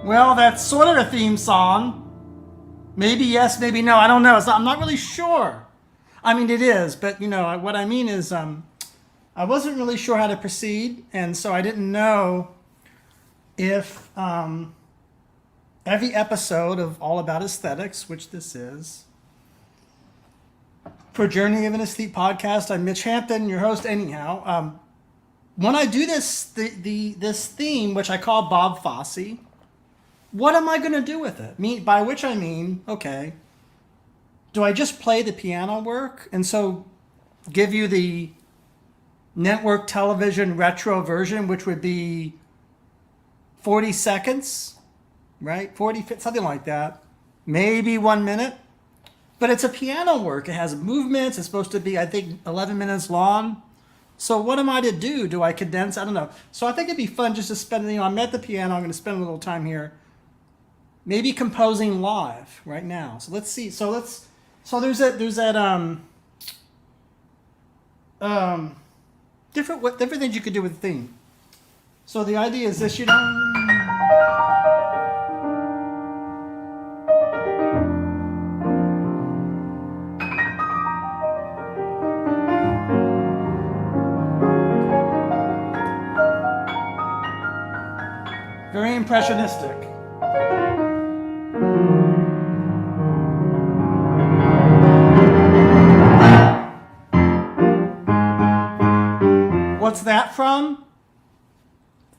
Well, that's sort of a theme song. Maybe yes, maybe no. I don't know. I'm not really sure. I mean, it is, but what I mean is, I wasn't really sure how to proceed, and so I didn't know if every episode of All About Aesthetics, which this is, for Journey of an Aesthete podcast, I'm Mitch Hampton, your host. Anyhow, when I do this this theme, which I call Bob Fosse, what am I going to do with it? By which I mean, okay, do I just play the piano work and so give you the network television retro version, which would be 40 seconds, right? 40, something like that. Maybe 1 minute. But it's a piano work. It has movements. It's supposed to be, I think, 11 minutes long. So what am I to do? Do I condense? I don't know. So I think it'd be fun just to spend, I'm at the piano. I'm going to spend a little time here. Maybe composing live right now. So let's see. So there's that different things you could do with the theme. So the idea is this, very impressionistic. What's that from?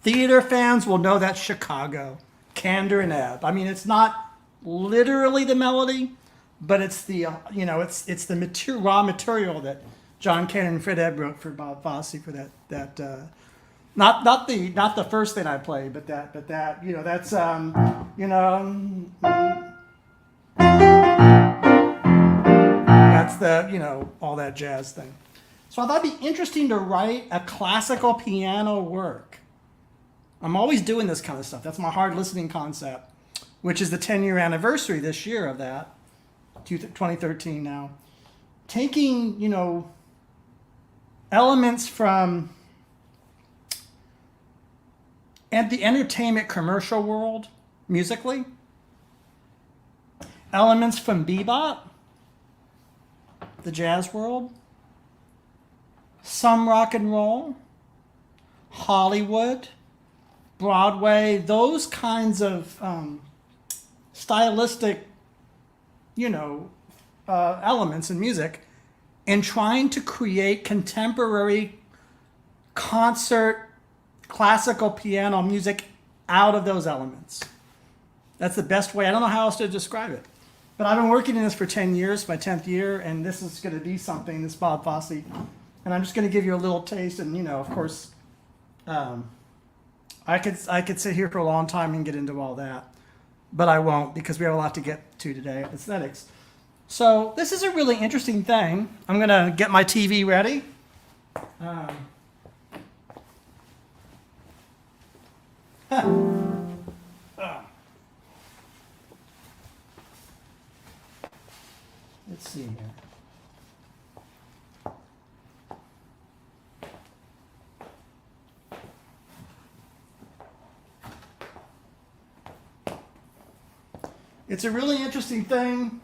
Theater fans will know that's Chicago, Candor and Ebb. I mean, it's not literally the melody, but it's the it's the raw material that John Cannon and Fred Ebb wrote for Bob Fosse for that not the first thing I played, but that that's that's the all that jazz thing. So I thought it'd be interesting to write a classical piano work. I'm always doing this kind of stuff. That's my hard listening concept, which is the 10-year anniversary this year of that, 2013 now. Taking, elements from the entertainment commercial world, musically, elements from bebop, the jazz world, some rock and roll, Hollywood, Broadway, those kinds of stylistic, elements in music, and trying to create contemporary concert, classical piano music out of those elements. That's the best way. I don't know how else to describe it. But I've been working in this for 10 years, my 10th year, and this is going to be something, this Bob Fosse. And I'm just going to give you a little taste, and of course, I could sit here for a long time and get into all that, but I won't because we have a lot to get to today. Aesthetics. So this is a really interesting thing. I'm going to get my TV ready. Let's see here. It's a really interesting thing.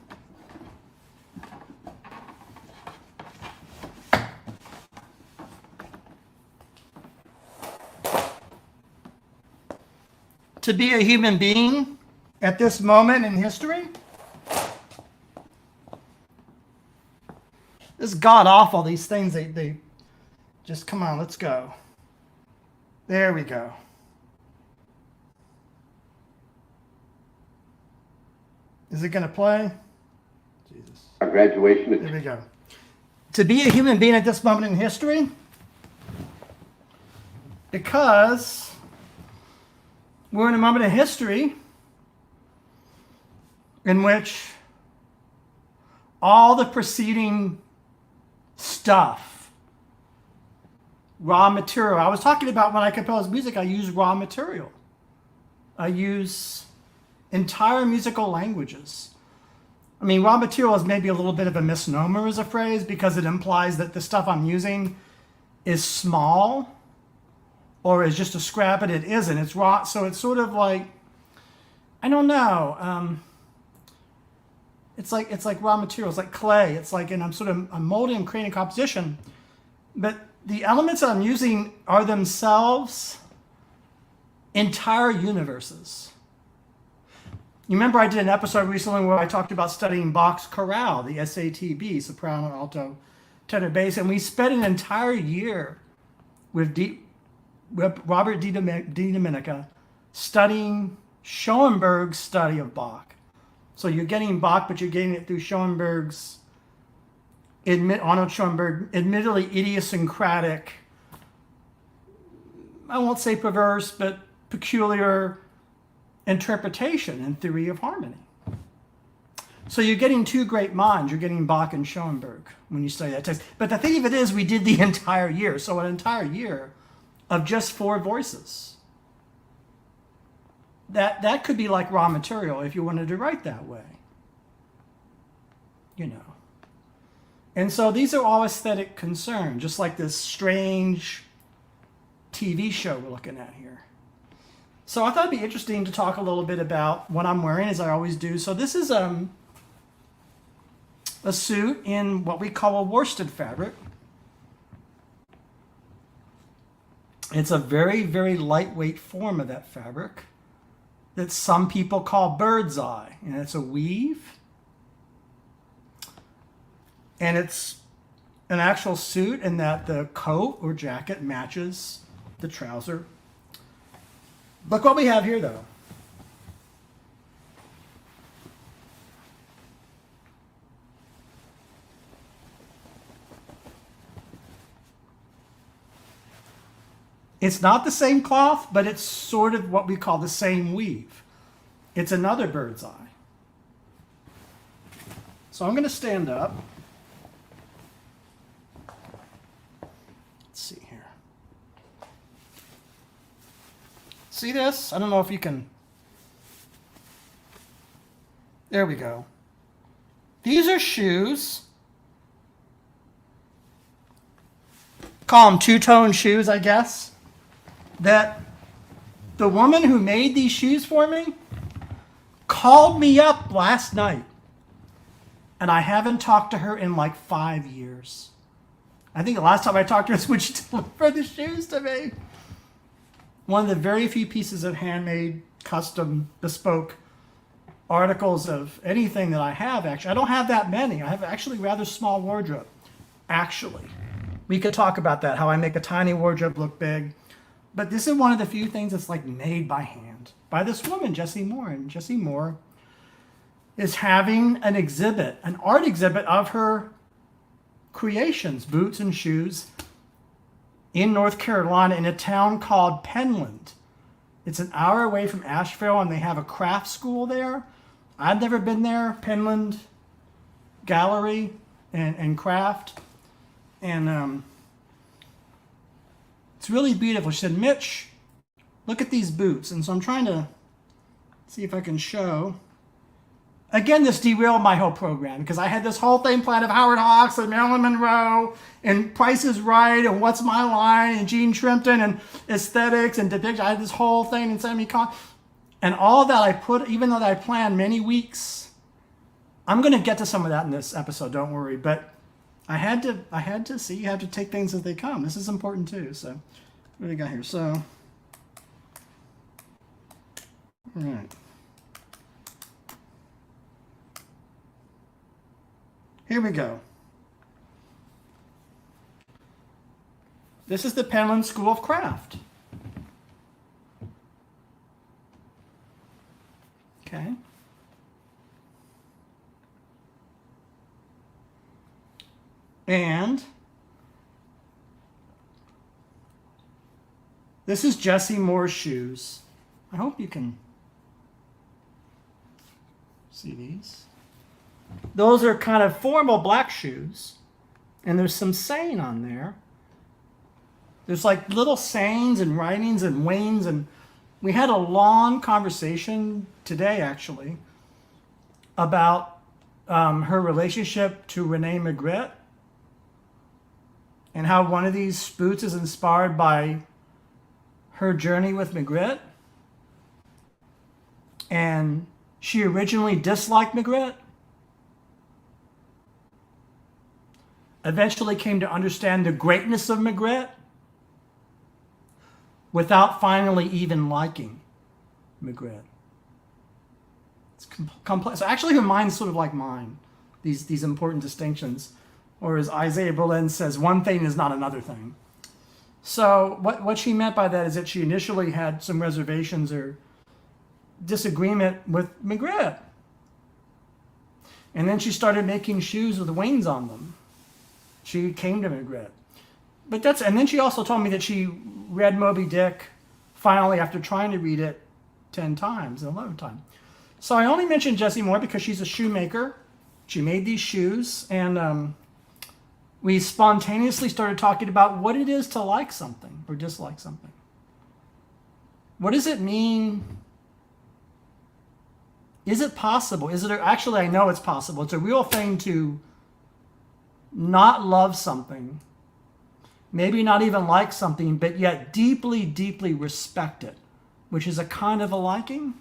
To be a human being at this moment in history. It's god awful, these things, they just, come on, let's go. There we go. Is it going to play? Jesus. Our graduation. There we go. To be a human being at this moment in history, because we're in a moment of history in which all the preceding stuff, raw material. I was talking about when I compose music, I use raw material. I use entire musical languages. I mean, raw material is maybe a little bit of a misnomer as a phrase because it implies that the stuff I'm using is small or is just a scrap, and it isn't. It's raw. So it's sort of like, I don't know. It's like raw materials, like clay. It's like, and I'm molding and creating composition, but the elements that I'm using are themselves entire universes. You remember I did an episode recently where I talked about studying Bach's chorale, the SATB, soprano, alto, tenor, bass, and we spent an entire year with Robert D. Domenica studying Schoenberg's study of Bach. So you're getting Bach, but you're getting it through Schoenberg's, Arnold Schoenberg, admittedly idiosyncratic, I won't say perverse, but peculiar interpretation and theory of harmony. So you're getting two great minds. You're getting Bach and Schoenberg when you study that text. But the thing of it is, we did the entire year. So an entire year of just 4 voices. That could be like raw material if you wanted to write that way. You know. And so these are all aesthetic concerns, just like this strange TV show we're looking at here. So I thought it'd be interesting to talk a little bit about what I'm wearing, as I always do. So this is a suit in what we call a worsted fabric. It's a very, very lightweight form of that fabric that some people call bird's eye. And it's a weave. And it's an actual suit in that the coat or jacket matches the trouser. Look what we have here, though. It's not the same cloth, but it's sort of what we call the same weave. It's another bird's eye. So I'm going to stand up. Let's see here. See this? I don't know if you can. There we go. These are shoes. Call them two-tone shoes, I guess. That the woman who made these shoes for me called me up last night. And I haven't talked to her in like 5 years. I think the last time I talked to her is when she delivered the shoes to me. One of the very few pieces of handmade, custom, bespoke articles of anything that I have, actually. I don't have that many. I have actually rather small wardrobe, actually. We could talk about that, how I make a tiny wardrobe look big. But this is one of the few things that's like made by hand by this woman, Jessie Moore. And Jessie Moore is having an exhibit, an art exhibit of her creations, boots and shoes, in North Carolina in a town called Penland. It's an hour away from Asheville, and they have a craft school there. I've never been there. Penland Gallery and Craft. And it's really beautiful. She said, Mitch, look at these boots. And so I'm trying to see if I can show. Again, this derailed my whole program because I had this whole thing planned of Howard Hawks and Marilyn Monroe and Price is Right and What's My Line and Gene Shrimpton and aesthetics and depiction. I had this whole thing in semi-con. And all that I put, even though I planned many weeks, I'm going to get to some of that in this episode, don't worry. But I had to see, you have to take things as they come. This is important too. So what do we got here? So, all right. Here we go. This is the Penland School of Craft. Okay. And this is Jessie Moore's shoes. I hope you can see these. Those are kind of formal black shoes. And there's some saying on there. There's like little sayings and writings and wanes. And we had a long conversation today, actually, about her relationship to Rene Magritte. And how one of these boots is inspired by her journey with Magritte. and she originally disliked Maigret, eventually came to understand the greatness of Maigret without finally even liking Maigret. It's complex. So actually her mind's sort of like mine, these important distinctions. Or as Isaiah Berlin says, one thing is not another thing. So what she meant by that is that she initially had some reservations or disagreement with Maigret. And then she started making shoes with wings on them. She came to Maigret. And then she also told me that she read Moby Dick finally after trying to read it 10 times, 11 times. So I only mentioned Jessie Moore because she's a shoemaker. She made these shoes, and we spontaneously started talking about what it is to like something or dislike something. What does it mean? Is it possible? Actually, I know it's possible. It's a real thing to not love something, maybe not even like something, but yet deeply, deeply respect it, which is a kind of a liking.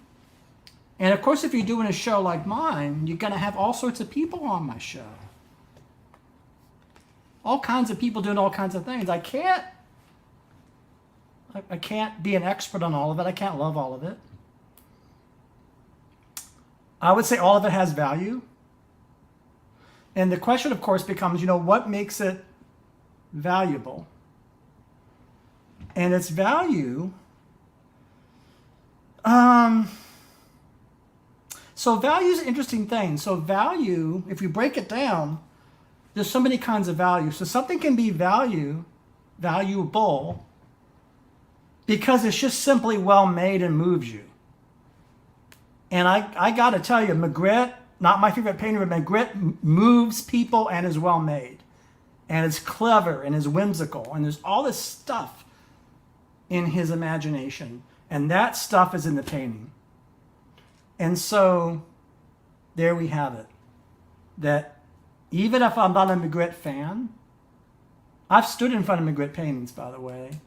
And of course, if you're doing a show like mine, you're going to have all sorts of people on my show. All kinds of people doing all kinds of things. I can't be an expert on all of it. I can't love all of it. I would say all of it has value. And the question, of course, becomes, what makes it valuable? And its value, so value is an interesting thing. So value, if you break it down, there's so many kinds of value. So something can be valuable, because it's just simply well made and moves you. And I got to tell you, Maigret, not my favorite painter, but Maigret moves people and is well made. And is clever and is whimsical. And there's all this stuff in his imagination. And that stuff is in the painting. And so there we have it. That even if I'm not a Maigret fan, I've stood in front of Maigret paintings, by the way.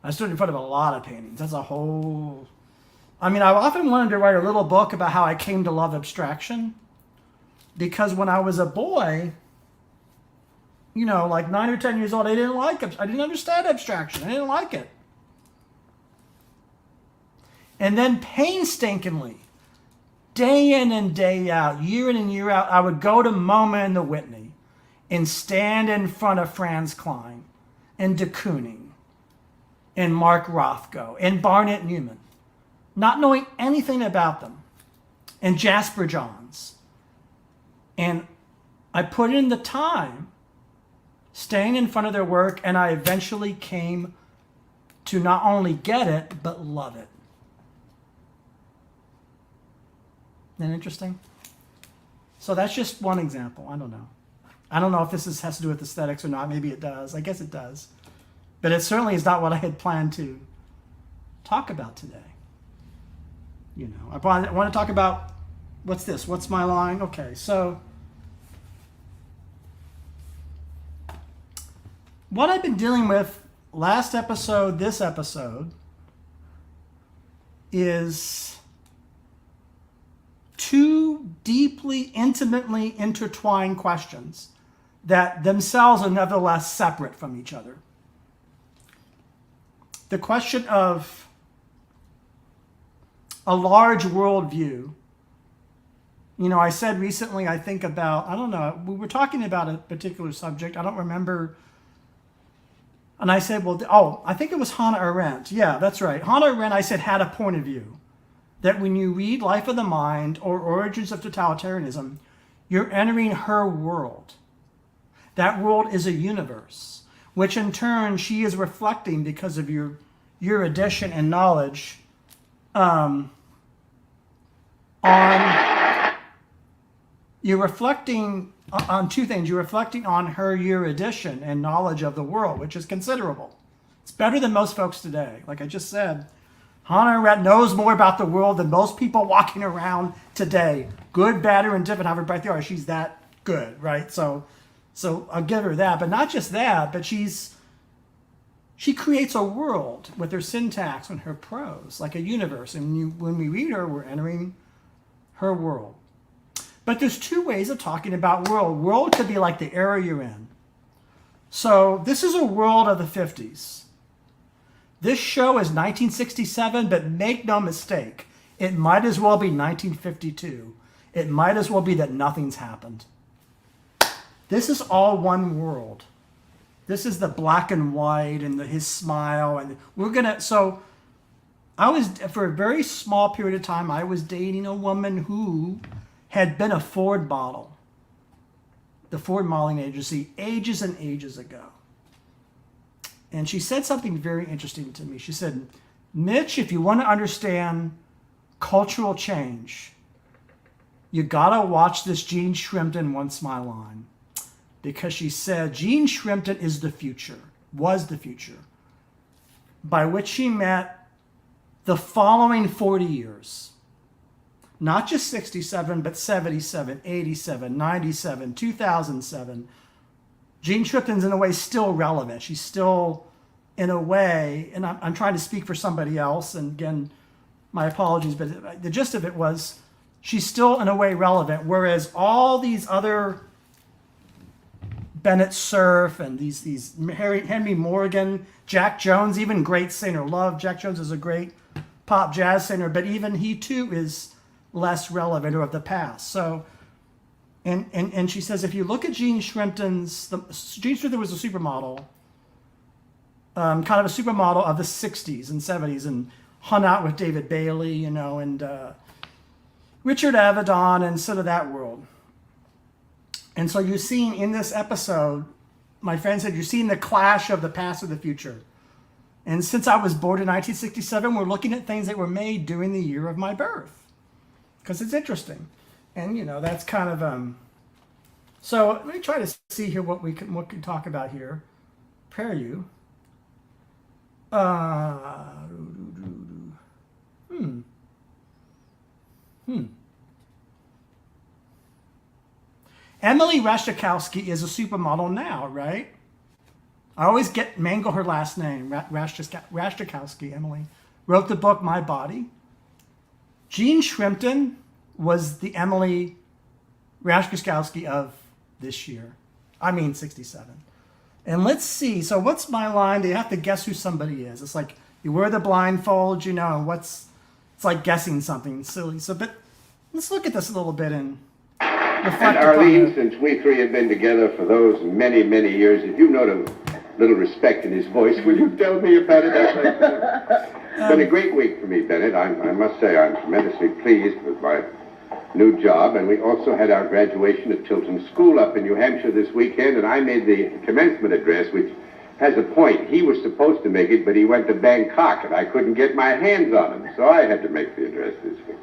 I stood in front of a lot of paintings. That's a whole... I've often wanted to write a little book about how I came to love abstraction. Because when I was a boy, like 9 or 10 years old, I didn't understand abstraction. I didn't like it. And then painstakingly, day in and day out, year in and year out, I would go to MoMA and the Whitney and stand in front of Franz Klein and de Kooning and Mark Rothko and Barnett Newman, not knowing anything about them, and Jasper Johns. And I put in the time staying in front of their work, and I eventually came to not only get it, but love it. Isn't that interesting? So that's just one example. I don't know. I don't know if this has to do with aesthetics or not. Maybe it does. I guess it does. But it certainly is not what I had planned to talk about today. I want to talk about, what's this? What's my line? Okay, so what I've been dealing with last episode, this episode, is two deeply, intimately intertwined questions that themselves are nevertheless separate from each other. The question of a large worldview. I said recently, I think about, I don't know, we were talking about a particular subject. I don't remember. And I said, I think it was Hannah Arendt. Yeah, that's right. Hannah Arendt, I said, had a point of view. That when you read Life of the Mind or Origins of Totalitarianism, you're entering her world. That world is a universe, which in turn she is reflecting because of your erudition and knowledge on... You're reflecting on two things. You're reflecting on her erudition and knowledge of the world, which is considerable. It's better than most folks today. Like I just said, Hannah Arendt knows more about the world than most people walking around today. Good, bad, or indifferent, however bright they are. She's that good, right? So I'll give her that. But not just that, but she creates a world with her syntax and her prose, like a universe. And when we read her, we're entering her world. But there's two ways of talking about world. World could be like the era you're in. So this is a world of the 50s. This show is 1967, but make no mistake, it might as well be 1952. It might as well be that nothing's happened. This is all one world. This is the black and white and his smile. And so I was, for a very small period of time, I was dating a woman who had been a Ford model. The Ford modeling agency, ages and ages ago. And she said something very interesting to me. She said, Mitch, if you want to understand cultural change, you gotta watch this Gene Shrimpton One Smile line. Because she said Gene Shrimpton is the future, was the future, by which she meant the following 40 years. Not just 67, but 77, 87, 97, 2007. Gene Shrimpton's in a way still relevant. She's still, in a way, and I'm trying to speak for somebody else, and again, my apologies, but the gist of it was she's still in a way relevant, whereas all these other Bennett Cerf and these Henry Morgan, Jack Jones, even great singer. Love Jack Jones is a great pop jazz singer, but even he too is less relevant or of the past. So, and she says, if you look at Gene Shrimpton's, Gene Shrimpton was a supermodel, kind of a supermodel of the 60s and 70s, and hung out with David Bailey, and Richard Avedon and sort of that world. And so you're seeing in this episode, my friend said, you're seeing the clash of the past and the future. And since I was born in 1967, we're looking at things that were made during the year of my birth. Because it's interesting. And, that's kind of... So let me try to see here what we can talk about here. Prepare you. Emily Ratajkowski is a supermodel now, right? I always mangle her last name, Ratajkowski, Emily. Wrote the book My Body. Gene Shrimpton was the Emily Ratajkowski of this year. 67. And let's see. So what's my line? You have to guess who somebody is. It's like you wear the blindfold, and it's like guessing something silly. So, but let's look at this a little bit and reflect. And Arlene, since we three have been together for those many, many years, if you note a little respect in his voice, will you tell me about it? It's been a great week for me, Bennett. I must say I'm tremendously pleased with my new job, and we also had our graduation at Tilton School up in New Hampshire this weekend, and I made the commencement address, which has a point. He was supposed to make it, but he went to Bangkok, and I couldn't get my hands on him, so I had to make the address this week.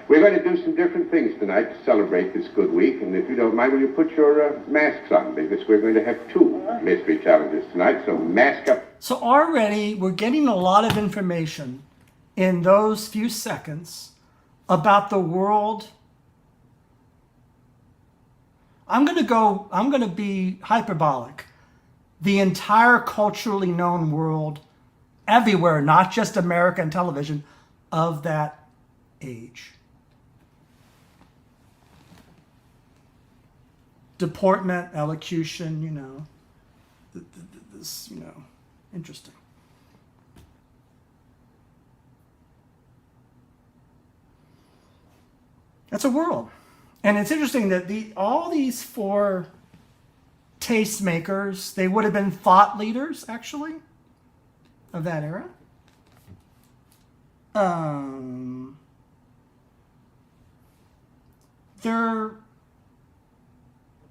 We're going to do some different things tonight to celebrate this good week, and if you don't mind, will you put your masks on, because we're going to have two mystery challenges tonight, so mask up. So already we're getting a lot of information in those few seconds about the world. I'm going to be hyperbolic. The entire culturally known world, everywhere, not just American television, of that age. Deportment, elocution, this, interesting. That's a world. And it's interesting that all these four tastemakers, they would have been thought leaders, actually, of that era.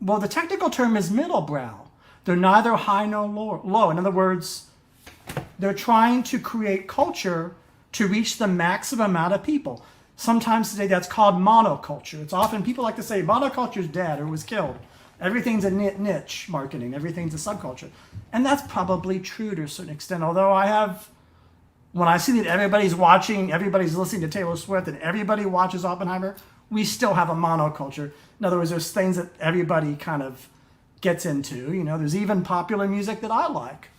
The technical term is middle brow. They're neither high nor low. In other words, they're trying to create culture to reach the maximum amount of people. Sometimes today that's called monoculture. It's often, people like to say monoculture is dead or was killed. Everything's a niche marketing. Everything's a subculture. And that's probably true to a certain extent. Although when I see that everybody's watching, everybody's listening to Taylor Swift, and everybody watches Oppenheimer, we still have a monoculture. In other words, there's things that everybody kind of gets into. There's even popular music that I like.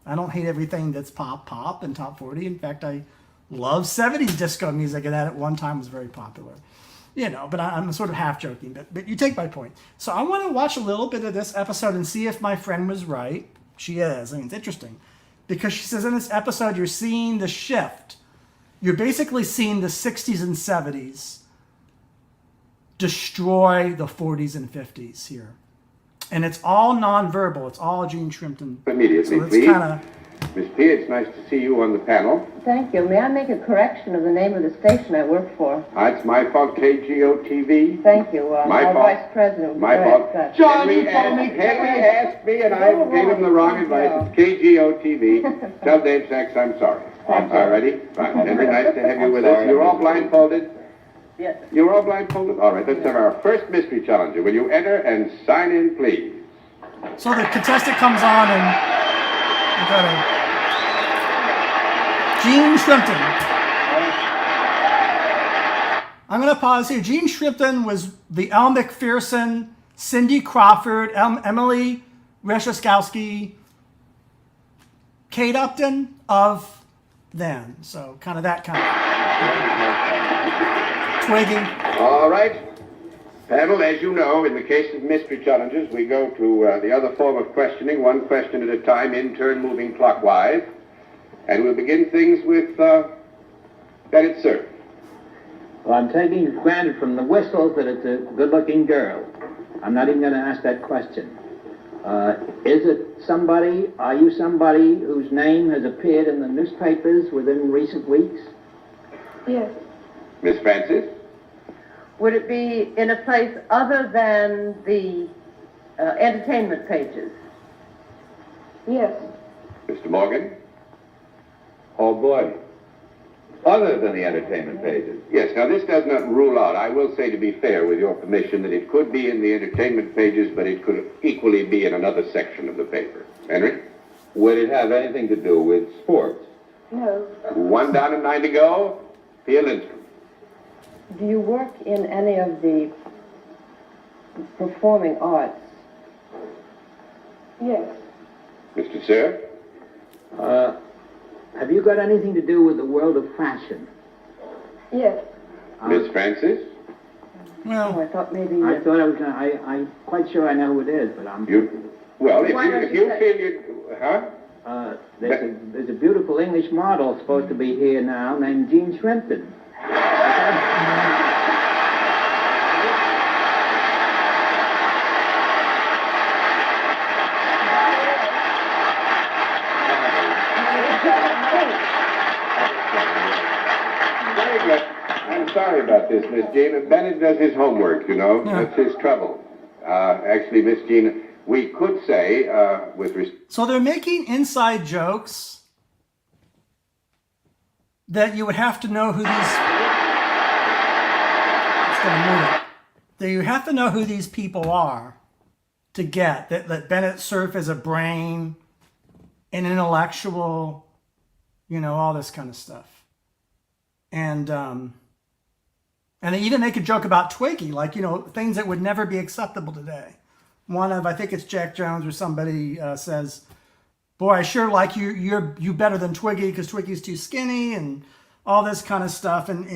I don't hate everything that's pop and top 40. In fact, I love 70s disco music, and that at one time was very popular. but I'm sort of half joking, but you take my point. So I want to watch a little bit of this episode and see if my friend was right. She is. I mean, it's interesting because she says in this episode, you're seeing the shift. You're basically seeing the 60s and 70s destroy the 40s and 50s here. And it's all nonverbal. It's all Gene Shrimpton. Immediately, so please. Kinda... Miss P., it's nice to see you on the panel. Thank you. May I make a correction of the name of the station I work for? It's my fault, KGO-TV. Thank you. My our fault. Vice President. My fault. John, Henry asked me, and I gave him the wrong advice. It's KGO-TV. Tell Dave Sachs I'm sorry. All right, ready? Right. Henry, nice to have you with us. You're all blindfolded? Yes. You're all blindfolded? All right, let's have our first mystery challenger. Will you enter and sign in, please? So the contestant comes on and we got Gene Shrimpton. I'm going to pause here. Gene Shrimpton was the Elle McPherson, Cindy Crawford, Emily Ratajkowski, Kate Upton of then. So kind of that kind of Twiggy. All right. Panel, as you know, in the case of mystery challenges, we go to the other form of questioning, one question at a time, in turn moving clockwise. And we'll begin things with Bennett, sir. Well, I'm taking it for granted from the whistles that it's a good-looking girl. I'm not even going to ask that question. Is it somebody, are you somebody whose name has appeared in the newspapers within recent weeks? Yes. Miss Francis? Would it be in a place other than the entertainment pages? Yes. Mr. Morgan? Oh, boy. Other than the entertainment pages. Yes, now this does not rule out, I will say to be fair, with your permission, that it could be in the entertainment pages, but it could equally be in another section of the paper. Henry? Would it have anything to do with sports? No. 1 down and 9 to go. Pia Lindstrom. Do you work in any of the performing arts? Yes. Mr. Sir? Have you got anything to do with the world of fashion? Yes. Miss Francis? Oh, Well, I thought maybe... I thought I was going to, I'm quite sure I know who it is, but I'm... Well, Why don't if you you say- feel you... Huh? There's a beautiful English model supposed to be here now named Gene Shrimpton. Very good. I'm sorry about this, Miss Jean. Bennett does his homework, you know. Yeah. That's his trouble. Actually, Miss Jean, we could say, with respect... so they're making inside jokes that you would have to know who these... It's gonna move it. That you have to know who these people are to get that Bennett served as a brain, an intellectual, all this kind of stuff. And they even make a joke about Twiggy, like, things that would never be acceptable today. One of, I think it's Jack Jones or somebody says, boy, I sure like you better than Twiggy because Twiggy's too skinny and all this kind of stuff. And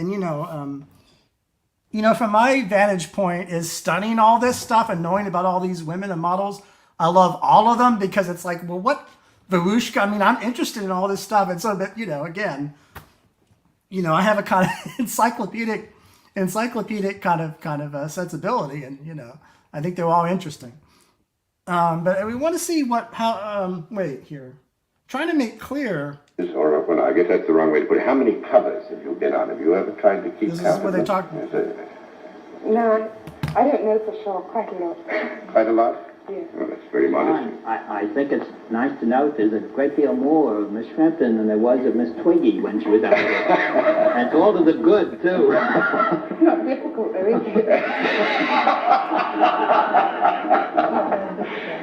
from my vantage point is studying all this stuff and knowing about all these women and models. I love all of them because it's like, well, what Varushka? I mean, I'm interested in all this stuff. And so that, again, I have a kind of encyclopedic kind of sensibility, and I think they're all interesting. But we want to see wait here, trying to make clear. Or, well, I guess that's the wrong way to put it. How many covers have you been on? Have you ever tried to keep This count is what of they them? talk. No, I don't know for sure. Quite a lot. Quite a lot? Yes. Well, that's very modest. I think it's nice to note there's a great deal more of Miss Shrimpton than there was of Miss Twiggy when she was out here. And it's all to the good, too. Not difficult, though, is it?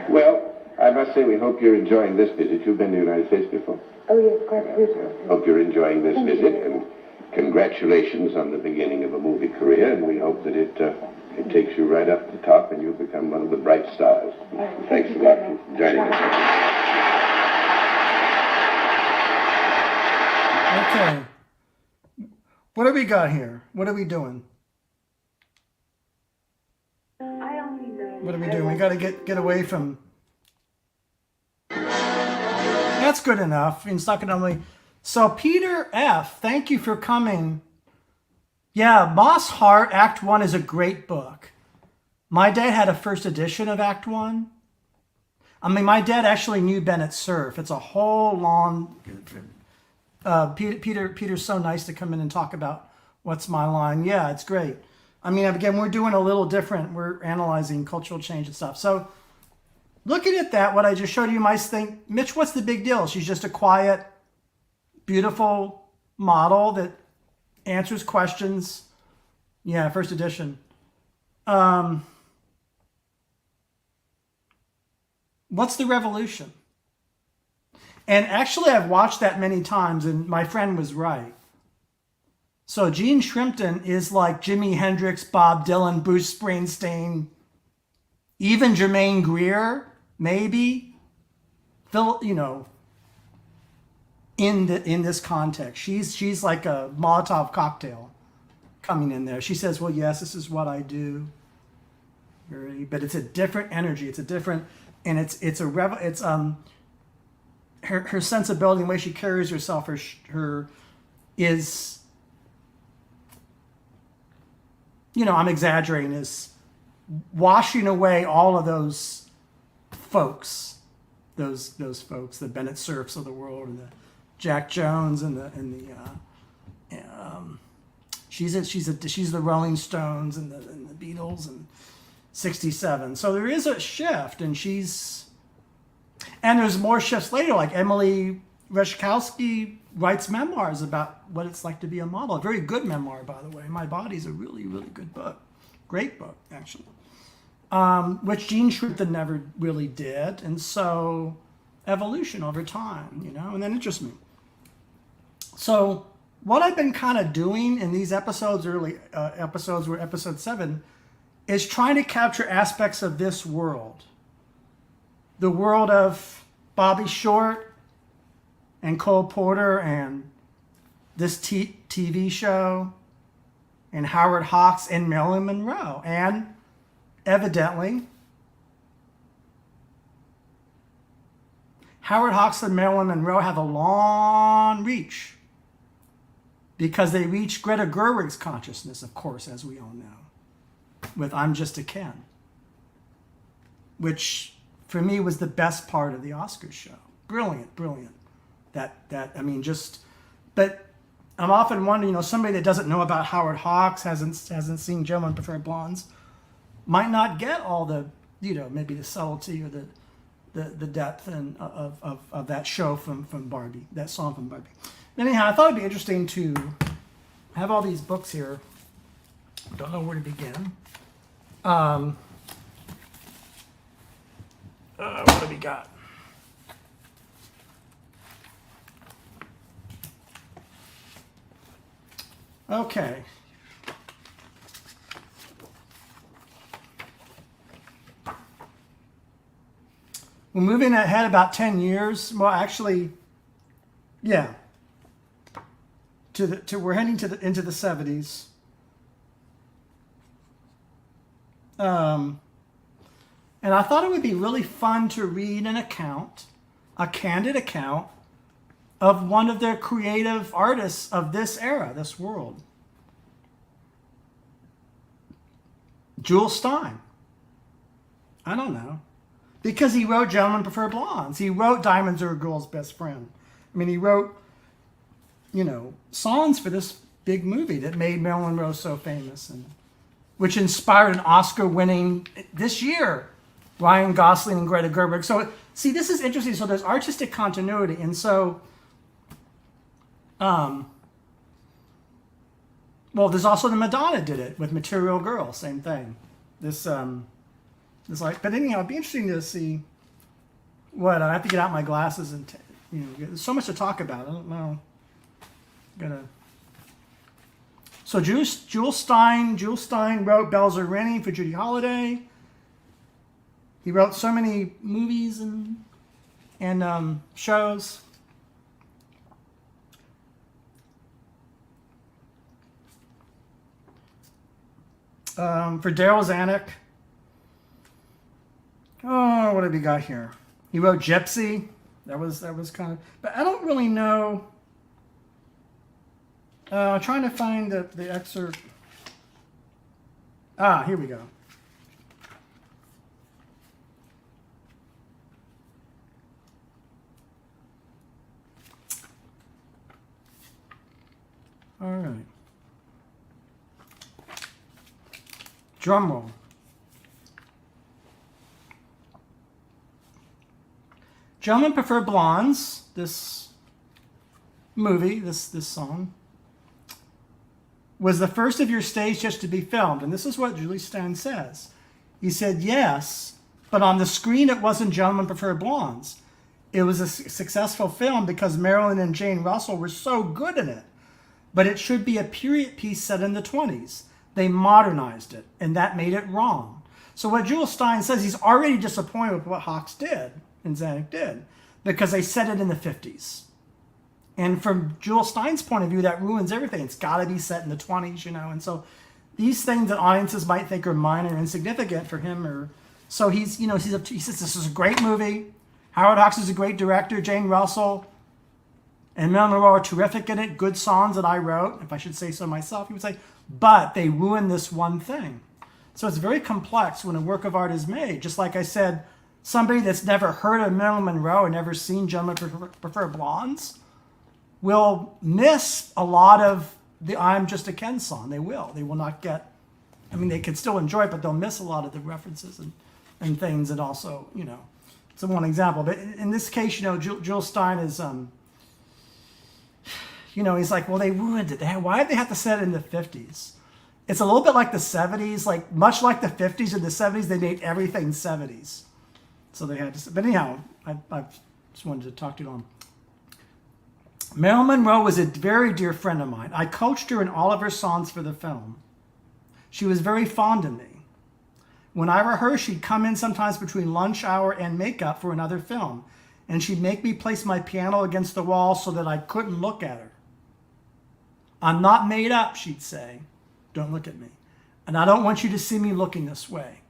Well, I must say we hope you're enjoying this visit. You've been to the United States before. Oh, yes, quite beautiful. Hope you're enjoying this visit, and congratulations on the beginning of a movie career, and we hope that it takes you right up to the top and you become one of the bright stars. Thanks a lot for joining us. Okay. What do we got here? What are we doing? What are we doing? We got to get away from. That's good enough. It's not going to only. So Peter F., thank you for coming. Yeah, Moss Hart, Act 1 is a great book. My dad had a first edition of Act 1. I mean, my dad actually knew Bennett Cerf. It's a whole long... Peter's so nice to come in and talk about What's My Line. Yeah, it's great. I mean, again, we're doing a little different. We're analyzing cultural change and stuff. So looking at that, what I just showed you might think, Mitch, what's the big deal? She's just a quiet, beautiful model that answers questions. Yeah, first edition. What's the revolution? And actually, I've watched that many times, and my friend was right. So Gene Shrimpton is like Jimi Hendrix, Bob Dylan, Bruce Springsteen, even Jermaine Greer, maybe. Phil, in this context, she's like a Molotov cocktail coming in there. She says, "Well, yes, this is what I do." But it's a different energy. It's a different, and it's her sensibility and the way she carries herself, her is, I'm exaggerating, is washing away all of those folks, those folks, the Bennett Cerfs of the world, and the Jack Jones, she's the Rolling Stones and the Beatles and 67. So there is a shift, and there's more shifts later, like Emily Ratajkowski writes memoirs about what it's like to be a model. A very good memoir, by the way. My Body's a really, really good book. Great book, actually. Which Gene Shrimpton never really did. And so evolution over time, and that interests me. So what I've been kind of doing in these episodes, early episodes, we're episode 7, is trying to capture aspects of this world. The world of Bobby Short and Cole Porter and this TV show and Howard Hawks and Marilyn Monroe. And evidently, Howard Hawks and Marilyn Monroe have a long reach because they reach Greta Gerwig's consciousness, of course, as we all know, with I'm Just a Ken, which for me was the best part of the Oscars show. Brilliant. But I'm often wondering, somebody that doesn't know about Howard Hawks, hasn't seen Gentlemen Prefer Blondes, might not get all the, maybe the subtlety or the depth and of that show from Barbie, that song from Barbie. Anyhow, I thought it'd be interesting to have all these books here. Don't know where to begin. What do we got? Okay. We're moving ahead about 10 years. Well, actually, yeah. We're heading into the 70s. And I thought it would be really fun to read a candid account of one of the creative artists of this era, this world. Jules Stein. I don't know. Because he wrote Gentlemen Prefer Blondes. He wrote Diamonds Are a Girl's Best Friend. I mean, he wrote, songs for this big movie that made Marilyn Monroe so famous, and which inspired an Oscar-winning, this year, Ryan Gosling and Greta Gerwig. So, see, this is interesting. So there's artistic continuity. And so, there's also the Madonna did it with Material Girl, same thing. But anyhow, it'd be interesting to see what, I have to get out my glasses and, there's so much to talk about. I don't know. So Jules Stein wrote Bells Are Ringing for Judy Holliday. He wrote so many movies and shows. For Daryl Zanuck, do we got here? He wrote Gypsy. That was kind of, but I don't really know. I'm trying to find the excerpt. Here we go. All right. Drum roll. Gentlemen Prefer Blondes, this movie, this song, was the first of your stage just to be filmed. And this is what Julie Stein says. He said, yes, but on the screen it wasn't Gentlemen Prefer Blondes. It was a successful film because Marilyn and Jane Russell were so good in it. But it should be a period piece set in the 20s. They modernized it, and that made it wrong. So what Jules Stein says, he's already disappointed with what Hawks did and Zanuck did because they set it in the 50s. And from Jules Stein's point of view, that ruins everything. It's got to be set in the 20s, you know. And so these things that audiences might think are minor and insignificant for him are... So he says, this is a great movie. Howard Hawks is a great director. Jane Russell and Marilyn Monroe are terrific in it. Good songs that I wrote, if I should say so myself. He would say, but they ruined this one thing. So it's very complex when a work of art is made. Just like I said, somebody that's never heard of Marilyn Monroe and never seen Gentlemen Prefer Blondes will miss a lot of the I'm Just a Ken song. They will. They will not get, I mean, they can still enjoy it, but they'll miss a lot of the references and things. And also, you know, it's one example. But in this case, you know, Jules Stein is, you know, he's like, well, they ruined it. Why did they have to set it in the 50s? It's a little bit like the 70s, like much like the 50s and the 70s, they made everything 70s. So they had to, but anyhow, I just wanted to talk to you on. Marilyn Monroe was a very dear friend of mine. I coached her in all of her songs for the film. She was very fond of me. When I rehearsed, she'd come in sometimes between lunch hour and makeup for another film, and she'd make me place my piano against the wall so that I couldn't look at her. I'm not made up, she'd say. Don't look at me. And I don't want you to see me looking this way.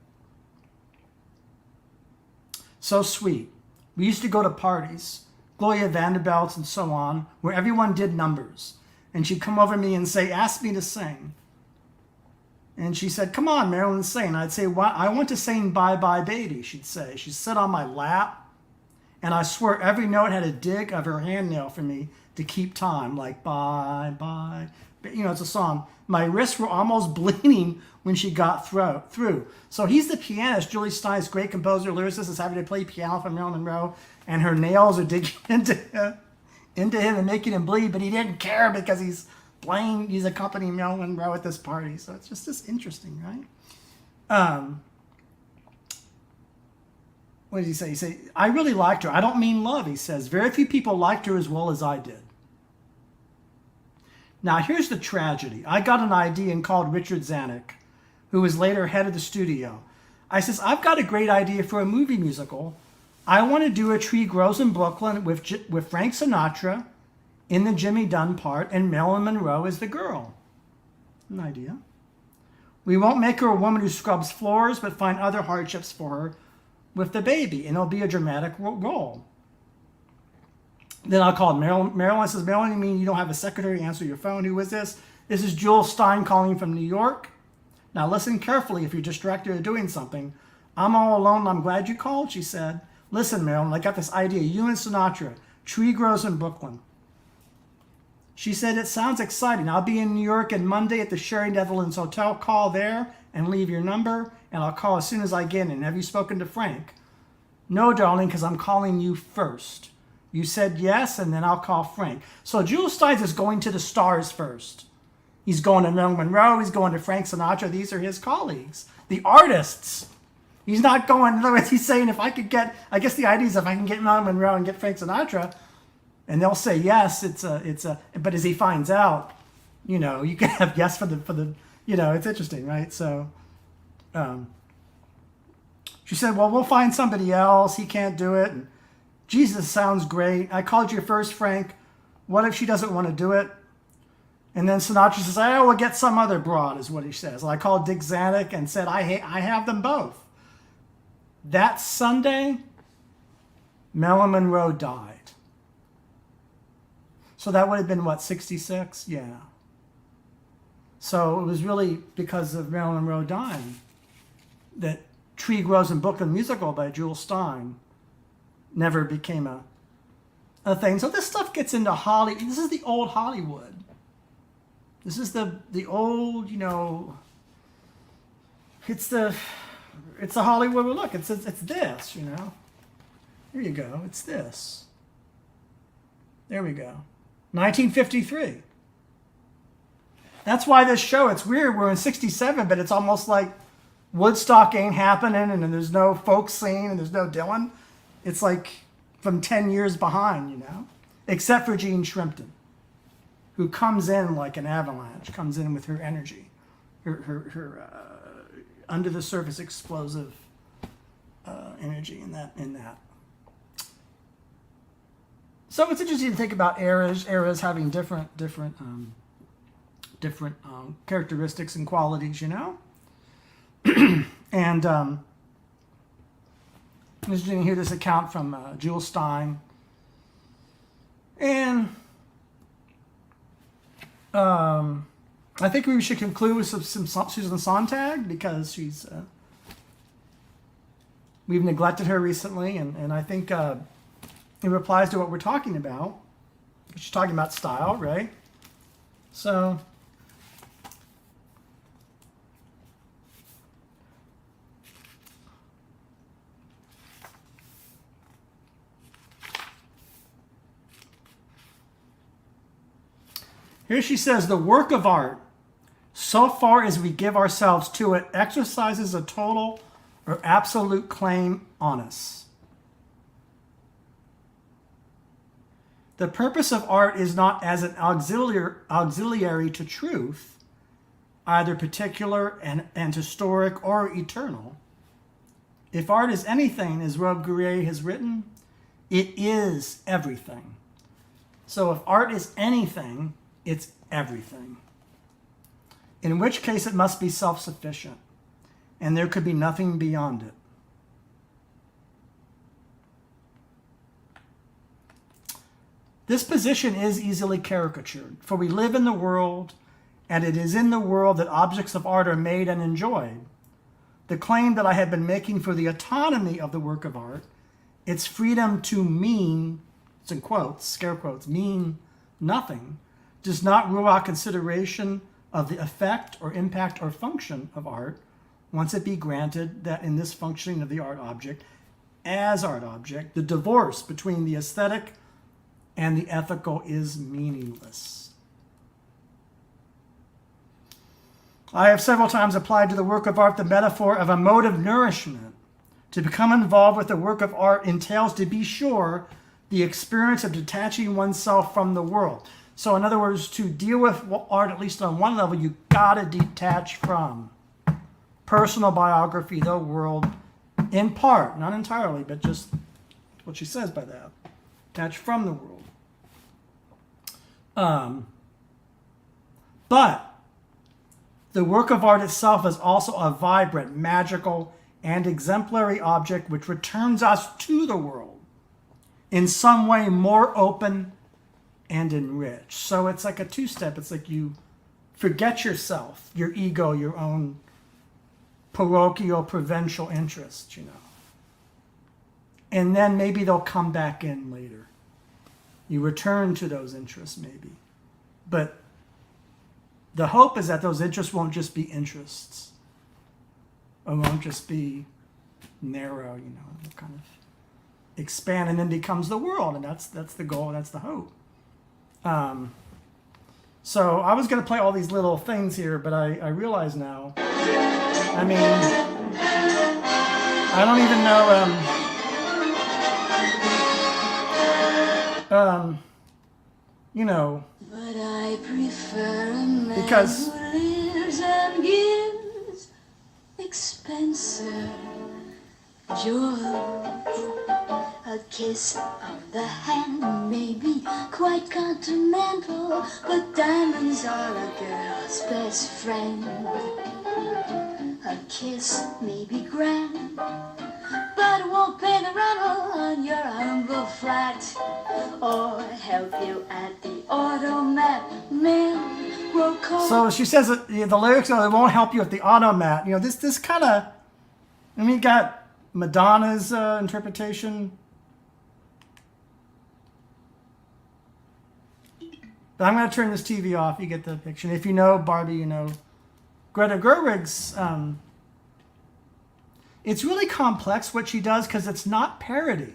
So sweet. We used to go to parties, Gloria Vanderbilt's and so on, where everyone did numbers. And she'd come over to me and say, ask me to sing. And she said, come on, Marilyn, sing. And I'd say, well, I want to sing Bye Bye Baby, she'd say. She'd sit on my lap, and I swear every note had a dig of her hand nail for me to keep time, like bye, bye. You know, it's a song. My wrists were almost bleeding when she got through. So he's the pianist. Julie Stein's great composer, lyricist, is having to play piano for Marilyn Monroe, and her nails are digging into him and making him bleed, but he didn't care because he's accompanying Marilyn Monroe at this party. So it's just interesting, right? What did he say? He said, I really liked her. I don't mean love, he says. Very few people liked her as well as I did. Now, here's the tragedy. I got an idea and called Richard Zanuck, who was later head of the studio. I says, I've got a great idea for a movie musical. I want to do A Tree Grows in Brooklyn with Frank Sinatra in the Jimmy Dunn part, and Marilyn Monroe is the girl. An idea. We won't make her a woman who scrubs floors, but find other hardships for her with the baby, and it'll be a dramatic role. Then I'll call Marilyn says, Marilyn, you mean you don't have a secretary answer your phone? Who is this? This is Jules Stein calling from New York. Now listen carefully if you're distracted or doing something. I'm all alone. I'm glad you called, she said. Listen, Marilyn, I got this idea. You and Sinatra. Tree Grows in Brooklyn. She said, it sounds exciting. I'll be in New York on Monday at the Sherry Netherlands Hotel. Call there and leave your number, and I'll call as soon as I get in. Have you spoken to Frank? No, darling, because I'm calling you first. You said yes, and then I'll call Frank. So Jules Stein is going to the stars first. He's going to Marilyn Monroe. He's going to Frank Sinatra. These are his colleagues, the artists. He's not going, in other words, he's saying if I could get, I guess the idea is if I can get Marilyn Monroe and get Frank Sinatra, and they'll say yes, but as he finds out, you know, you can have yes for the, you know, it's interesting, right? So she said, well, we'll find somebody else. He can't do it. And, Jesus, sounds great. I called you first, Frank. What if she doesn't want to do it? And then Sinatra says, oh, we'll get some other broad, is what he says. Well, I called Dick Zanuck and said, I have them both. that Sunday, Marilyn Monroe died. So that would have been, what, 66? Yeah. So it was really because of Marilyn Monroe dying that Tree Grows in Brooklyn musical by Jules Stein never became a thing. So this stuff gets into Hollywood. This is the old Hollywood. This is the old, it's the Hollywood. Well, look, it's this, Here you go. It's this. There we go. 1953. That's why this show, it's weird. We're in 67, but it's almost like Woodstock ain't happening, and then there's no folk scene, and there's no Dylan. It's like from 10 years behind, except for Jean Shrimpton, who comes in like an avalanche, comes in with her energy, her under the surface explosive energy in that. So it's interesting to think about eras having different characteristics and qualities, And it's interesting to hear this account from Jules Stein. And I think we should conclude with some Susan Sontag, because we've neglected her recently, and I think it replies to what we're talking about. She's talking about style, right? So here she says, the work of art, so far as we give ourselves to it, exercises a total or absolute claim on us. The purpose of art is not as an auxiliary to truth, either particular and historic or eternal. If art is anything, as Robbe-Goulet has written, it is everything. So if art is anything, it's everything. In which case it must be self-sufficient, and there could be nothing beyond it. This position is easily caricatured, for we live in the world, and it is in the world that objects of art are made and enjoyed. The claim that I have been making for the autonomy of the work of art, its freedom to mean, it's in quotes, scare quotes, mean nothing, does not rule out consideration of the effect or impact or function of art, once it be granted that in this functioning of the art object, as art object, the divorce between the aesthetic and the ethical is meaningless. I have several times applied to the work of art the metaphor of a mode of nourishment. To become involved with the work of art entails, to be sure, the experience of detaching oneself from the world. So in other words, to deal with art, at least on one level, you gotta detach from personal biography, the world, in part, not entirely, but just what she says by that. Detach from the world. But the work of art itself is also a vibrant, magical, and exemplary object which returns us to the world in some way more open and enriched. So it's like a two-step. It's like you forget yourself, your ego, your own parochial, provincial interests, And then maybe they'll come back in later. You return to those interests, maybe. But the hope is that those interests won't just be interests. Or won't just be narrow, they'll kind of expand and then becomes the world. And that's the goal, that's the hope. So I was going to play all these little things here, but I realize now, I don't even know... But I prefer a man because who lives and gives expensive joy. A kiss of the hand may be quite continental, but diamonds are a girl's best friend. A kiss may be grand, but that won't pay the rental on your humble flat, or help you at the automat. Men will call. So she says that the lyrics are, "It won't help you at the automat." You know, this kind of. I mean, you got Madonna's interpretation. But I'm going to turn this TV off. You get the picture. If you know Barbie, you know Greta Gerwig's. It's really complex what she does because it's not parody.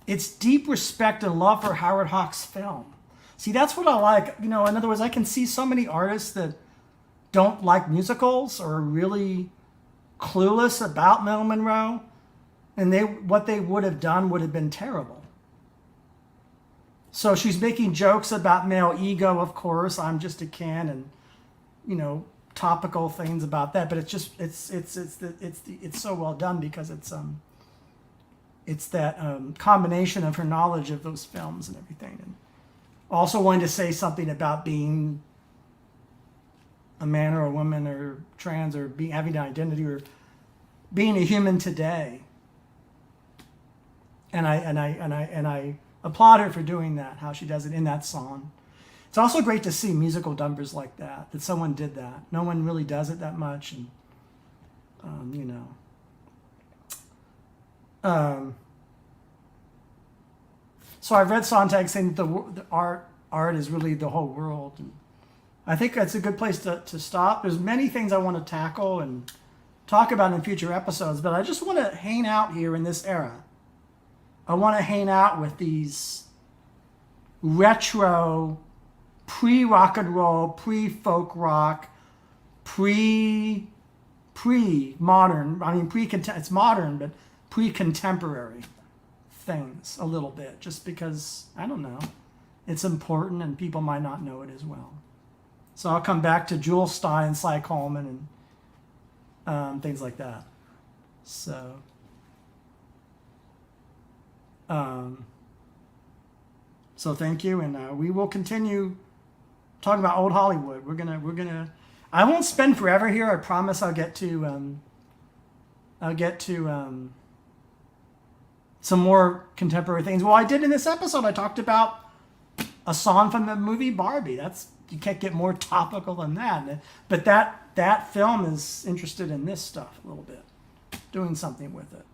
It's deep respect and love for Howard Hawks' film. See, that's what I like. You know, in other words, I can see so many artists that don't like musicals or are really clueless about Marilyn Monroe, and what they would have done would have been terrible. So she's making jokes about male ego, of course. I'm just a Ken, and you know, topical things about that. But it's just it's so well done because it's that combination of her knowledge of those films and everything, and also wanting to say something about being a man or a woman or trans or having an identity or being a human today. And I applaud her for doing that, how she does it in that song. It's also great to see musical numbers like that someone did that. No one really does it that much, and you know. So I've read Sontag saying that the art is really the whole world. And I think that's a good place to stop. There's many things I want to tackle and talk about in future episodes, but I just want to hang out here in this era. I want to hang out with these retro, pre-rock and roll, pre-folk rock, pre-modern, I mean, it's modern, but pre-contemporary things a little bit, just because, I don't know, it's important and people might not know it as well. So I'll come back to Jewel Stein, Cy Coleman, and things like that. So, so thank you, and we will continue talking about old Hollywood. We're gonna. I won't spend forever here. I promise. I'll get to some more contemporary things. Well, I did in this episode. I talked about a song from the movie Barbie. You can't get more topical than that. But that film is interested in this stuff a little bit, doing something with it.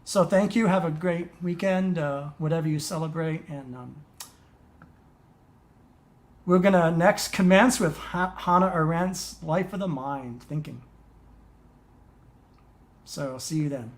So thank you. Have a great weekend, whatever you celebrate, and we're gonna next commence with Hannah Arendt's Life of the Mind, Thinking. So see you then.